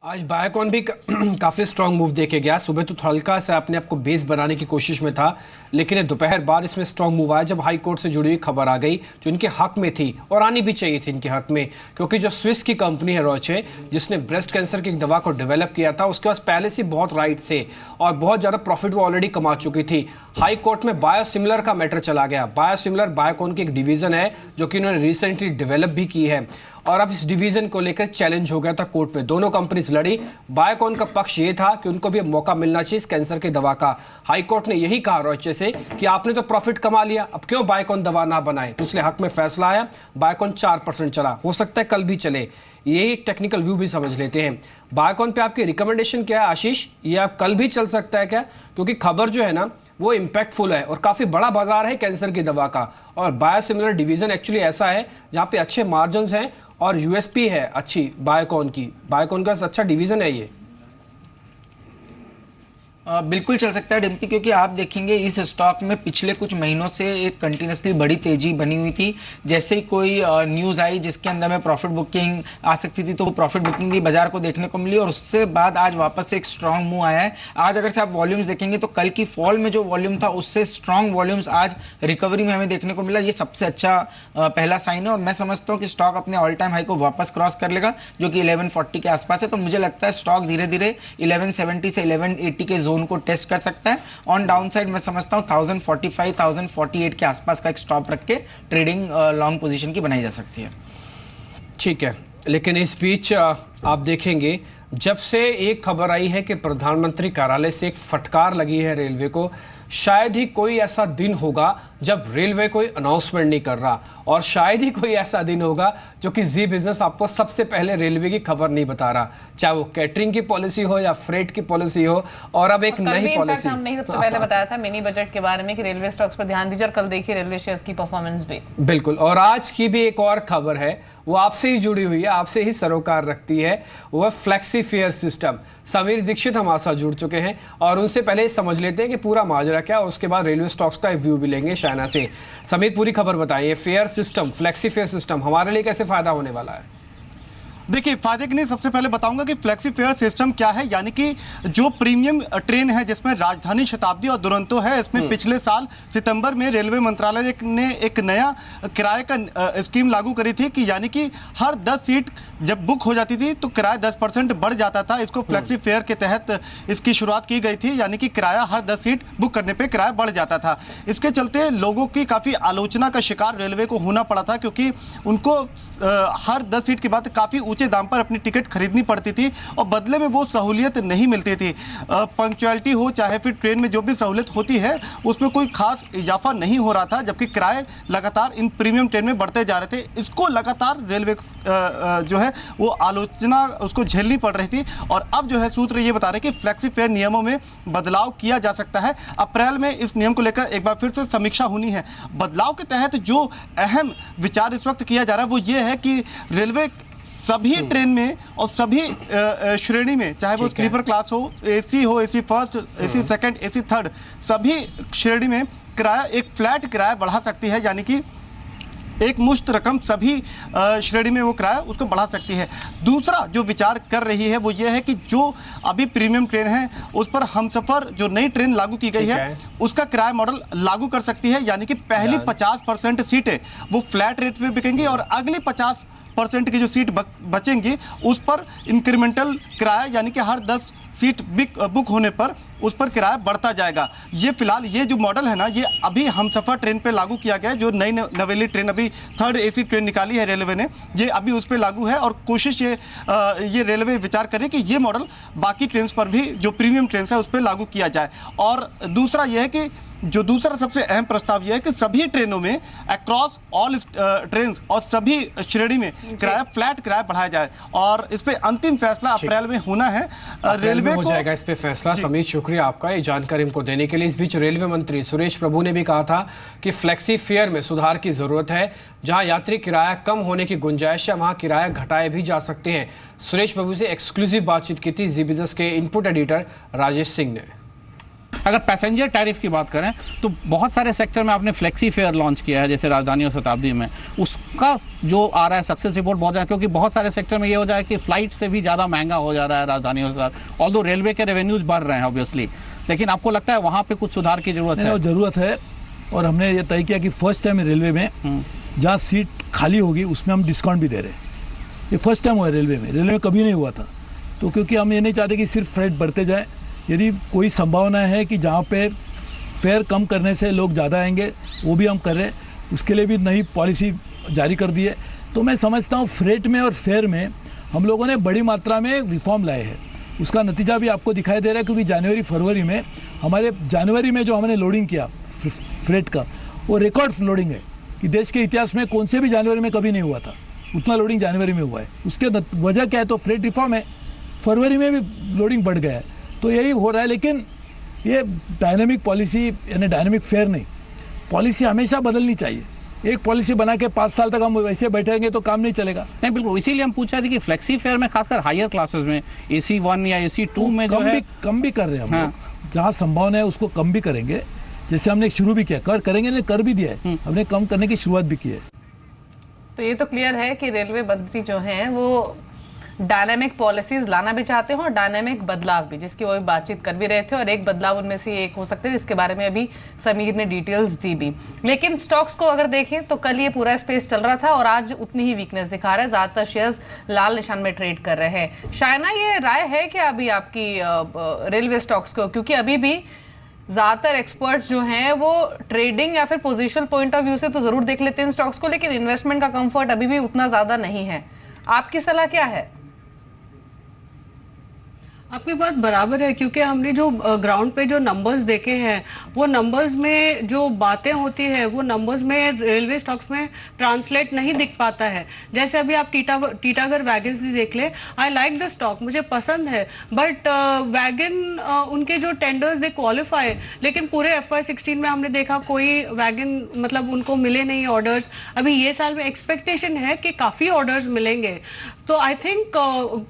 आज बायोकॉन भी काफ़ी स्ट्रांग मूव देके गया। सुबह तो हल्का सा अपने आप को बेस बनाने की कोशिश में था, लेकिन दोपहर बाद इसमें स्ट्रांग मूव आया जब हाई कोर्ट से जुड़ी हुई खबर आ गई जो इनके हक में थी और आनी भी चाहिए थी इनके हक में, क्योंकि जो स्विस की कंपनी है रोचे, जिसने ब्रेस्ट कैंसर की दवा को डेवलप किया था, उसके पास पहले से बहुत राइट थे और बहुत ज़्यादा प्रॉफिट वो ऑलरेडी कमा चुकी थी। हाई कोर्ट में बायोसिमिलर का मैटर चला गया। बायोसिमिलर बायोकॉन की एक डिवीज़न है जो कि इन्होंने रिसेंटली डेवलप भी की है और अब इस डिवीजन को लेकर चैलेंज हो गया था कोर्ट में। दोनों कंपनीज लड़ी। बायोकॉन का पक्ष ये था कि उनको भी मौका मिलना चाहिए इस कैंसर की दवा का। हाई कोर्ट ने यही कहा रोचे से कि आपने तो प्रॉफिट कमा लिया, अब क्यों बायोकॉन दवा ना बनाए, तो इसलिए हक में फैसला आया। बायोकॉन 4% चला, हो सकता है कल भी चले। यही एक टेक्निकल व्यू भी समझ लेते हैं। बायोकॉन पे आपकी रिकमेंडेशन क्या है आशीष? ये आप कल भी चल सकता है क्या? क्योंकि खबर जो है ना वो इम्पैक्टफुल है और काफ़ी बड़ा बाजार है कैंसर की दवा का, और बायोसिमिलर डिवीज़न एक्चुअली ऐसा है जहाँ पे अच्छे मार्जिन्स हैं और यूएसपी है अच्छी बायोकॉन की। बायोकॉन का अच्छा डिवीज़न है ये। बिल्कुल चल सकता है डिम्पी, क्योंकि आप देखेंगे इस स्टॉक में पिछले कुछ महीनों से एक कंटिन्यूसली बड़ी तेजी बनी हुई थी। जैसे ही कोई न्यूज़ आई जिसके अंदर में प्रॉफिट बुकिंग आ सकती थी, तो वो प्रॉफिट बुकिंग भी बाजार को देखने को मिली और उससे बाद आज वापस से एक स्ट्रांग मूव आया है। आज अगर से आप वॉल्यूम्स देखेंगे तो कल की फॉल में जो वॉल्यूम था उससे स्ट्रांग वॉल्यूम्स आज रिकवरी में हमें देखने को मिला। ये सबसे अच्छा पहला साइन है और मैं समझता हूँ कि स्टॉक अपने ऑल टाइम हाई को वापस क्रॉस कर लेगा जो कि 1140 के आसपास है। तो मुझे लगता है स्टॉक धीरे धीरे 1170 से 1180 के जोन को टेस्ट कर सकता है। ऑन डाउन साइड मैं समझता हूं 1045 1048 के आसपास का एक स्टॉप रख के ट्रेडिंग लॉन्ग पोजीशन की बनाई जा सकती है। ठीक है, लेकिन इस बीच आप देखेंगे जब से एक खबर आई है कि प्रधानमंत्री कार्यालय से एक फटकार लगी है रेलवे को, शायद ही कोई ऐसा दिन होगा जब रेलवे कोई अनाउंसमेंट नहीं कर रहा, और शायद ही कोई ऐसा दिन होगा जो कि जी बिजनेस आपको सबसे पहले रेलवे की खबर नहीं बता रहा, चाहे वो कैटरिंग की पॉलिसी हो या फ्रेट की पॉलिसी हो। और अब एक नई पॉलिसी हमने ही सबसे पहले बताया था मिनी बजट के बारे में कि रेलवे स्टॉक्स पर ध्यान दीजिए, और कल देखिए रेलवे शेयर्स की परफॉर्मेंस भी। बिल्कुल। और आज की भी एक और खबर है, वो आपसे ही जुड़ी हुई है, आपसे ही सरोकार रखती है, वो flexi fare system. Sameer Dixit हमारे साथ जुड़ चुके हैं और उनसे पहले समझ लेते हैं कि पूरा माजरा क्या, उसके बाद रेलवे स्टॉक्स का व्यू भी लेंगे शायना से। समीर, पूरी खबर बताइए। Fair system, flexi fare system हमारे लिए कैसे फायदा होने वाला है? देखिए, फायदे की नहीं, सबसे पहले बताऊंगा कि फ्लेक्सी फेयर सिस्टम क्या है। यानी कि जो प्रीमियम ट्रेन है जिसमें राजधानी, शताब्दी और दुरंतो है, इसमें पिछले साल सितंबर में रेलवे मंत्रालय ने एक नया किराए का स्कीम लागू करी थी कि यानी कि हर 10 सीट जब बुक हो जाती थी तो किराया 10% बढ़ जाता था। इसको फ्लेक्सी फेयर के तहत इसकी शुरुआत की गई थी, यानी कि किराया हर 10 सीट बुक करने पर किराया बढ़ जाता था। इसके चलते लोगों की काफ़ी आलोचना का शिकार रेलवे को होना पड़ा था, क्योंकि उनको हर 10 सीट के बाद काफ़ी ऊंचे दाम पर अपनी टिकट खरीदनी पड़ती थी और बदले में वो सहूलियत नहीं मिलती थी। पंक्चुअलिटी हो चाहे फिर ट्रेन में जो भी सहूलियत होती है उसमें कोई खास इजाफा नहीं हो रहा था, जबकि किराए लगातार इन प्रीमियम ट्रेन में बढ़ते जा रहे थे। इसको लगातार रेलवे जो है वो आलोचना उसको झेलनी पड़ रही थी। और अब जो है सूत्र ये बता रहे कि फ्लेक्सी फेयर नियमों में बदलाव किया जा सकता है। अप्रैल में इस नियम को लेकर एक बार फिर से समीक्षा होनी है। बदलाव के तहत जो अहम विचार इस वक्त किया जा रहा है वो ये है कि रेलवे सभी ट्रेन में और सभी श्रेणी में, चाहे वो स्लीपर क्लास हो, एसी हो, AC first, AC second, AC third, सभी श्रेणी में किराया एक फ्लैट किराया बढ़ा सकती है। यानी कि एक मुश्त रकम सभी श्रेणी में वो किराया उसको बढ़ा सकती है। दूसरा जो विचार कर रही है वो ये है कि जो अभी प्रीमियम ट्रेन है उस पर हमसफ़र जो नई ट्रेन लागू की गई है उसका किराया मॉडल लागू कर सकती है। यानी कि पहली 50% सीटें वो फ्लैट रेट पे बिकेंगी और अगली 50% की जो सीट बचेंगी उस पर इंक्रीमेंटल किराया, यानी कि हर 10 सीट बुक होने पर उस पर किराया बढ़ता जाएगा। ये फिलहाल ये जो मॉडल है ना, ये अभी हमसफ़र ट्रेन पे लागू किया गया है। जो नई नवेली ट्रेन अभी 3rd एसी ट्रेन निकाली है रेलवे ने, ये अभी उस पर लागू है और कोशिश ये रेलवे विचार करे कि ये मॉडल बाकी ट्रेन पर भी जो प्रीमियम ट्रेन है उस पर लागू किया जाए। और दूसरा यह है कि जो दूसरा सबसे अहम प्रस्ताव यह है कि सभी ट्रेनों में अक्रॉस ऑल ट्रेन और सभी श्रेणी में किराया फ्लैट किराया बढ़ाया जाए और इस पे अंतिम फैसला अप्रैल में होना है। रेलवे हो जाएगा इस पे फैसला। समीर, शुक्रिया आपका ये जानकारी हमको देने के लिए। इस बीच रेलवे मंत्री सुरेश प्रभु ने भी कहा था कि फ्लेक्सी फेयर में सुधार की जरूरत है। जहां यात्री किराया कम होने की गुंजाइश है वहां किराया घटाए भी जा सकते हैं। सुरेश प्रभु से एक्सक्लूसिव बातचीत की थी जी बिजनेस के इनपुट एडिटर राजेश सिंह ने। अगर पैसेंजर टैरिफ की बात करें तो बहुत सारे सेक्टर में आपने फ्लेक्सी फेयर लॉन्च किया है, जैसे राजधानी और शताब्दी में। उसका जो आ रहा है सक्सेस रिपोर्ट बहुत ज़्यादा, क्योंकि बहुत सारे सेक्टर में ये हो जाए कि फ्लाइट से भी ज़्यादा महंगा हो जा रहा है राजधानी और शताब्दी। ऑल्दो रेलवे के रेवेन्यूज बढ़ रहे हैं ऑब्वियसली, लेकिन आपको लगता है वहाँ पे कुछ सुधार की जरूरत है? ज़रूरत है, और हमने ये तय किया कि फर्स्ट टाइम रेलवे में जहाँ सीट खाली होगी उसमें हम डिस्काउंट भी दे रहे हैं। ये फर्स्ट टाइम हुआ है रेलवे में कभी नहीं हुआ था। तो क्योंकि हम ये नहीं चाहते कि सिर्फ फ्रेट बढ़ते जाए, यदि कोई संभावना है कि जहाँ पे फेयर कम करने से लोग ज़्यादा आएंगे वो भी हम कर रहे हैं। उसके लिए भी नई पॉलिसी जारी कर दी है। तो मैं समझता हूँ फ्रेट में और फेयर में हम लोगों ने बड़ी मात्रा में रिफॉर्म लाए हैं। उसका नतीजा भी आपको दिखाई दे रहा है, क्योंकि जनवरी फरवरी में जनवरी में जो हमने लोडिंग किया फ्रेट का, वो रिकॉर्ड लोडिंग है कि देश के इतिहास में कौन से भी जनवरी में कभी नहीं हुआ था। उतना लोडिंग जनवरी में हुआ है। उसके वजह क्या है? तो फ्रेट रिफॉर्म है। फरवरी में भी लोडिंग बढ़ गया है। तो यही हो रहा है। लेकिन ये डायनेमिक पॉलिसी, यानी डायनेमिक फेयर नहीं, पॉलिसी हमेशा बदलनी चाहिए। एक पॉलिसी बना के 5 साल तक हम वैसे बैठेंगे तो काम नहीं चलेगा। नहीं, बिल्कुल, इसीलिए हम पूछ रहे थे कि फ्लेक्सी फेयर में खासकर हायर क्लासेस में AC1 या AC2 में जो है कम भी कर रहे हैं हम लोग। जहाँ संभावना है उसको कम भी करेंगे। जैसे हमने शुरू भी किया, करेंगे नहीं, कर भी दिया है हमने, कम करने की शुरुआत भी की है। तो ये तो क्लियर है कि रेलवे मंत्री जो हैं वो डायनामिक पॉलिसीज लाना भी चाहते हैं और डायनामिक बदलाव भी, जिसकी वो बातचीत कर भी रहे थे, और एक बदलाव उनमें से एक हो सकते हैं जिसके बारे में अभी समीर ने डिटेल्स दी भी। लेकिन स्टॉक्स को अगर देखें तो कल ये पूरा स्पेस चल रहा था और आज उतनी ही वीकनेस दिखा रहा है। ज्यादातर शेयर्स लाल निशान में ट्रेड कर रहे हैं। शायना, ये राय है क्या अभी आपकी रेलवे स्टॉक्स को? क्योंकि अभी भी ज्यादातर एक्सपर्ट्स जो हैं वो ट्रेडिंग या फिर पोजिशनल पॉइंट ऑफ व्यू से तो जरूर देख लेते हैं स्टॉक्स को, लेकिन इन्वेस्टमेंट का कंफर्ट अभी भी उतना ज्यादा नहीं है। आपकी सलाह क्या है? आपकी बात बराबर है, क्योंकि हमने जो ग्राउंड पे जो नंबर्स देखे हैं वो नंबर्स में जो बातें होती है वो नंबर्स में रेलवे स्टॉक्स में ट्रांसलेट नहीं दिख पाता है। जैसे अभी आप टीटागढ़ वैगन्स भी देख ले। आई लाइक द स्टॉक, मुझे पसंद है, बट वैगन उनके जो टेंडर्स दे क्वालिफाई, लेकिन पूरे FY16 में हमने देखा कोई वैगन मतलब उनको मिले नहीं ऑर्डर्स। अभी ये साल में एक्सपेक्टेशन है कि काफ़ी ऑर्डर्स मिलेंगे। तो आई थिंक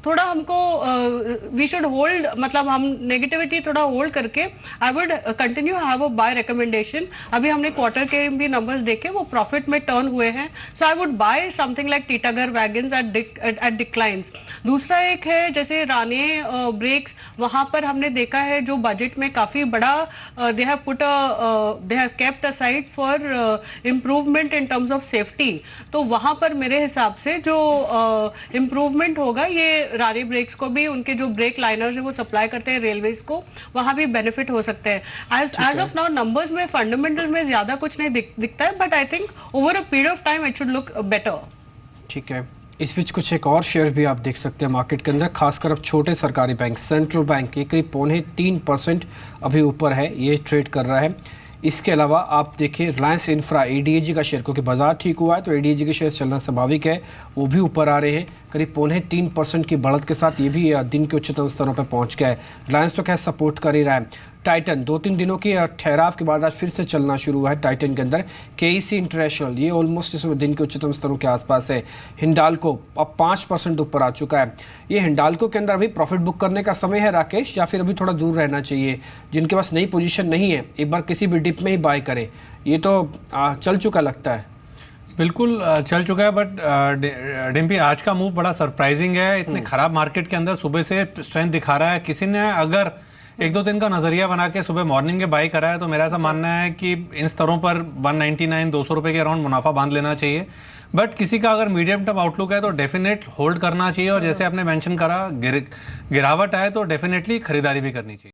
थोड़ा हमको वी शुड होल्ड, मतलब हम नेगेटिविटी थोड़ा होल्ड करके I would continue have a bye recommendation. अभी हमने क्वार्टर के भी नंबर्स देखे, वो प्रॉफिट में टर्न हुए हैं। So I would buy something like Titagarh wagons at declines. दूसरा एक है जैसे राने ब्रेक्स, वहाँ पर हमने देखा है जो बजट में काफ़ी बड़ा they have kept aside for improvement in terms of safety. तो वहाँ पर मेरे हिसाब से जो इम्प्रूवमेंट होगा, ये रानी ब्रेक्स को भी, उनके जो ब्रेक लाइनर्स है वो सप्लाई करते हैं रेलवेज को, वहाँ भी बेनिफिट हो सकते हैं। एज ऑफ नाउ नंबर्स में फंडामेंटल्स में ज्यादा कुछ नहीं दिखता है, but I think over a period of time it should look better. ठीक है। इस बीच कुछ एक और शेयर भी आप देख सकते हैं मार्केट के अंदर, खासकर अब छोटे सरकारी बैंक, सेंट्रल बैंक, ये करीब 0.3% अभी ऊपर है, ये ट्रेड कर रहा है। इसके अलावा आप देखिए रिलायंस इंफ्रा, ADAG का शेयर, क्योंकि बाजार ठीक हुआ है तो ADAG के शेयर चलना स्वाभाविक है, वो भी ऊपर आ रहे हैं करीब 0.3% की बढ़त के साथ। ये भी दिन के उच्चतम स्तरों पर पहुंच गया है। रिलायंस तो खैर सपोर्ट कर ही रहा है। टाइटन 2-3 दिनों की ठहराव के बाद आज फिर से चलना शुरू हुआ है टाइटन के अंदर। KEC इंटरनेशनल, ये ऑलमोस्ट इसमें दिन के उच्चतम स्तरों के आसपास है। हिंडाल्को अब 5% ऊपर आ चुका है। ये हिंडाल्को के अंदर अभी प्रॉफिट बुक करने का समय है राकेश, या फिर अभी थोड़ा दूर रहना चाहिए? जिनके पास नई पोजीशन नहीं है एक बार किसी भी डिप में ही बाय करें, ये तो चल चुका लगता है। बिल्कुल चल चुका है, बट डिम्पी आज का मूव बड़ा सरप्राइजिंग है। इतने खराब मार्केट के अंदर सुबह से स्ट्रेंथ दिखा रहा है। किसी ने अगर 1-2 दिन का नजरिया बना के सुबह मॉर्निंग के बाई करा है तो मेरा ऐसा मानना है कि इन स्तरों पर 199-200 रुपए के अराउंड मुनाफा बांध लेना चाहिए। बट किसी का अगर मीडियम टर्म आउटलुक है तो डेफिनेट होल्ड करना चाहिए, और जैसे आपने मेंशन करा गिरावट आए तो डेफिनेटली खरीदारी भी करनी चाहिए।